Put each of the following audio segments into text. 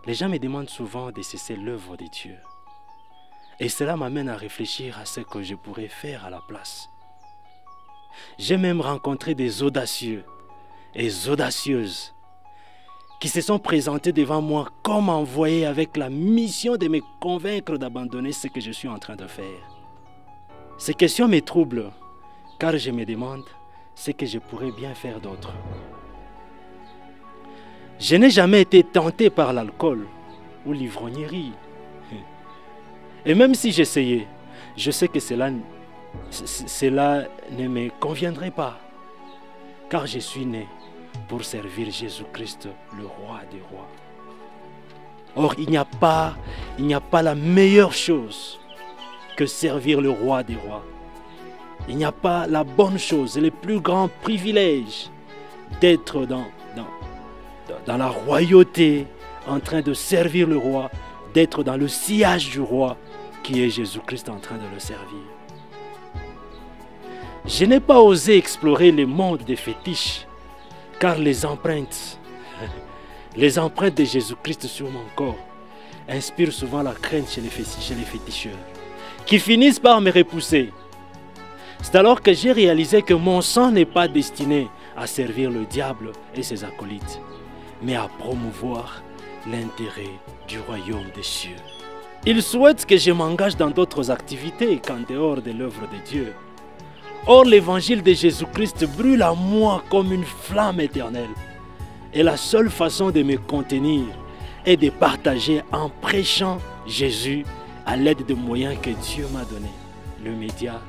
Les gens me demandent souvent de cesser l'œuvre de Dieu. Et cela m'amène à réfléchir à ce que je pourrais faire à la place. J'ai même rencontré des audacieux et audacieuses qui se sont présentés devant moi comme envoyés avec la mission de me convaincre d'abandonner ce que je suis en train de faire. Ces questions me troublent car je me demande ce que je pourrais bien faire d'autre. Je n'ai jamais été tenté par l'alcool ou l'ivrognerie. Et même si j'essayais, je sais que cela ne me conviendrait pas. Car je suis né pour servir Jésus-Christ, le roi des rois. Or, il n'y a pas la meilleure chose que servir le roi des rois. Il n'y a pas la bonne chose, le plus grand privilège d'être dans la royauté, en train de servir le roi, d'être dans le sillage du roi, qui est Jésus-Christ en train de le servir. Je n'ai pas osé explorer le monde des fétiches, car les empreintes de Jésus-Christ sur mon corps inspirent souvent la crainte chez les féticheurs, qui finissent par me repousser. C'est alors que j'ai réalisé que mon sang n'est pas destiné à servir le diable et ses acolytes, mais à promouvoir l'intérêt du royaume des cieux. Il souhaite que je m'engage dans d'autres activités qu'en dehors de l'œuvre de Dieu. Or, l'évangile de Jésus-Christ brûle en moi comme une flamme éternelle. Et la seule façon de me contenir est de partager en prêchant Jésus à l'aide des moyens que Dieu m'a donnés. Le média,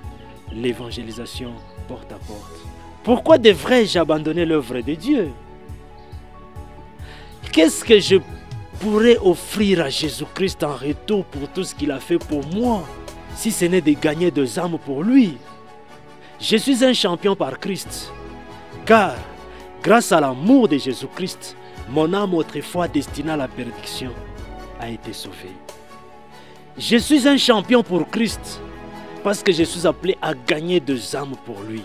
l'évangélisation porte à porte. Pourquoi devrais-je abandonner l'œuvre de Dieu? Qu'est-ce que je pourrais offrir à Jésus-Christ en retour pour tout ce qu'il a fait pour moi, si ce n'est de gagner des âmes pour lui? Je suis un champion par Christ, car grâce à l'amour de Jésus-Christ, mon âme autrefois destinée à la perdition a été sauvée. Je suis un champion pour Christ, parce que je suis appelé à gagner des âmes pour lui.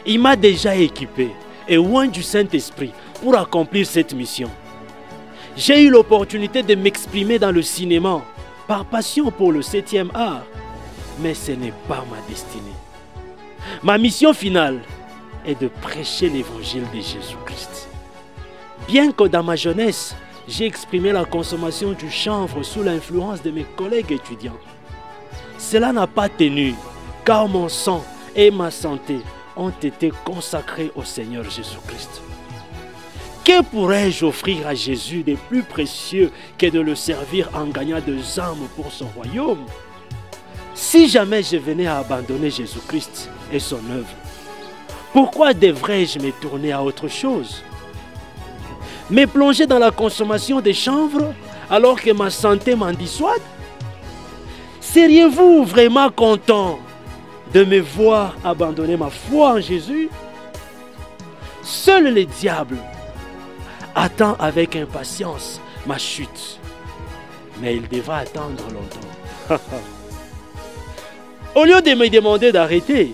Il m'a déjà équipé et oint du Saint-Esprit pour accomplir cette mission. J'ai eu l'opportunité de m'exprimer dans le cinéma par passion pour le 7e art, mais ce n'est pas ma destinée. Ma mission finale est de prêcher l'évangile de Jésus-Christ. Bien que dans ma jeunesse, j'ai exprimé la consommation du chanvre sous l'influence de mes collègues étudiants, cela n'a pas tenu, car mon sang et ma santé ont été consacrés au Seigneur Jésus-Christ. Que pourrais-je offrir à Jésus de plus précieux que de le servir en gagnant des âmes pour son royaume? Si jamais je venais à abandonner Jésus-Christ et son œuvre, pourquoi devrais-je me tourner à autre chose? Me plonger dans la consommation des chanvres alors que ma santé m'en dissuade? Seriez-vous vraiment content de me voir abandonner ma foi en Jésus? Seul le diable attend avec impatience ma chute, mais il devra attendre longtemps. Au lieu de me demander d'arrêter,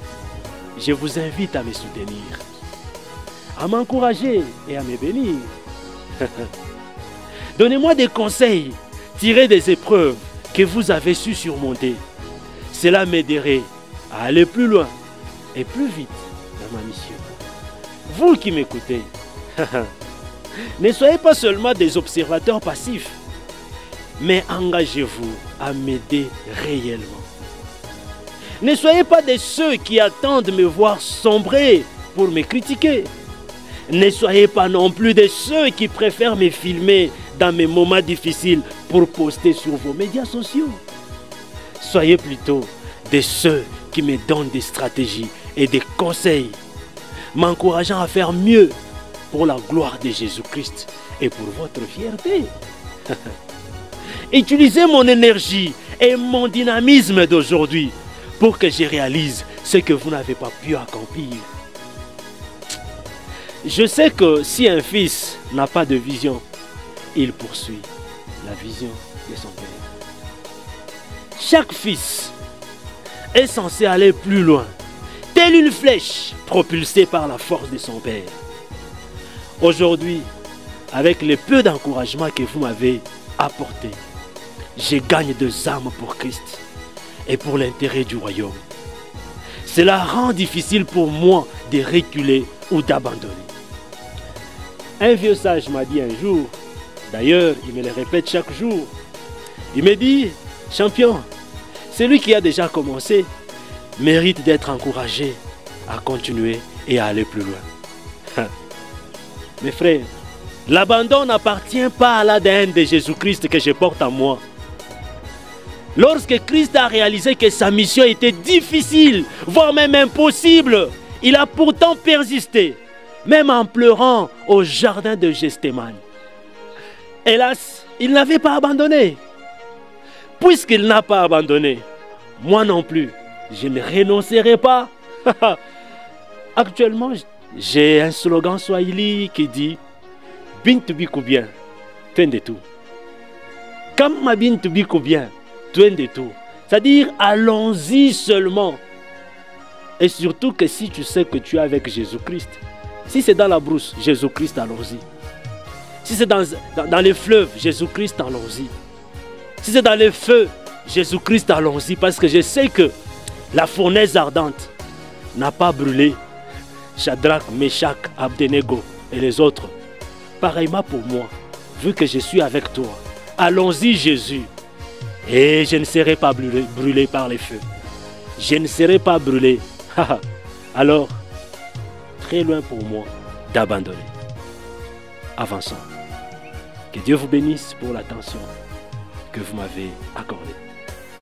je vous invite à me soutenir, à m'encourager et à me bénir. Donnez-moi des conseils tirés des épreuves que vous avez su surmonter. Cela m'aiderait à aller plus loin et plus vite dans ma mission. Vous qui m'écoutez, ne soyez pas seulement des observateurs passifs, mais engagez-vous à m'aider réellement. Ne soyez pas de ceux qui attendent me voir sombrer pour me critiquer. Ne soyez pas non plus de ceux qui préfèrent me filmer dans mes moments difficiles pour poster sur vos médias sociaux. Soyez plutôt de ceux qui me donnent des stratégies et des conseils, m'encourageant à faire mieux pour la gloire de Jésus-Christ et pour votre fierté. Utilisez mon énergie et mon dynamisme d'aujourd'hui pour que je réalise ce que vous n'avez pas pu accomplir. Je sais que si un fils n'a pas de vision, il poursuit la vision de son père. Chaque fils est censé aller plus loin, telle une flèche propulsée par la force de son père. Aujourd'hui, avec le peu d'encouragement que vous m'avez apporté, je gagne des âmes pour Christ et pour l'intérêt du royaume. Cela rend difficile pour moi de reculer ou d'abandonner. Un vieux sage m'a dit un jour, d'ailleurs il me le répète chaque jour, il me dit, champion, celui qui a déjà commencé mérite d'être encouragé à continuer et à aller plus loin. Mes frères, l'abandon n'appartient pas à l'ADN de Jésus-Christ que je porte en moi. Lorsque Christ a réalisé que sa mission était difficile, voire même impossible, il a pourtant persisté, même en pleurant au jardin de Gethsémane. Hélas, il n'avait pas abandonné. Puisqu'il n'a pas abandonné, moi non plus, je ne renoncerai pas. Actuellement, j'ai un slogan swahili qui dit Bintu bikubien, twende tu. Kama bintu bikubien, twende tu. C'est-à-dire, allons-y seulement. Et surtout que si tu sais que tu es avec Jésus-Christ, si c'est dans la brousse, Jésus-Christ, allons-y. Si c'est dans les fleuves, Jésus-Christ, allons-y. Si c'est dans les feux, Jésus-Christ, allons-y. Parce que je sais que la fournaise ardente n'a pas brûlé Shadrach, Meshach, Abednego et les autres. Pareillement pour moi, vu que je suis avec toi. Allons-y Jésus. Et je ne serai pas brûlé par les feux. Je ne serai pas brûlé. Alors, très loin pour moi d'abandonner. Avançons. Que Dieu vous bénisse pour l'attention que vous m'avez accordée.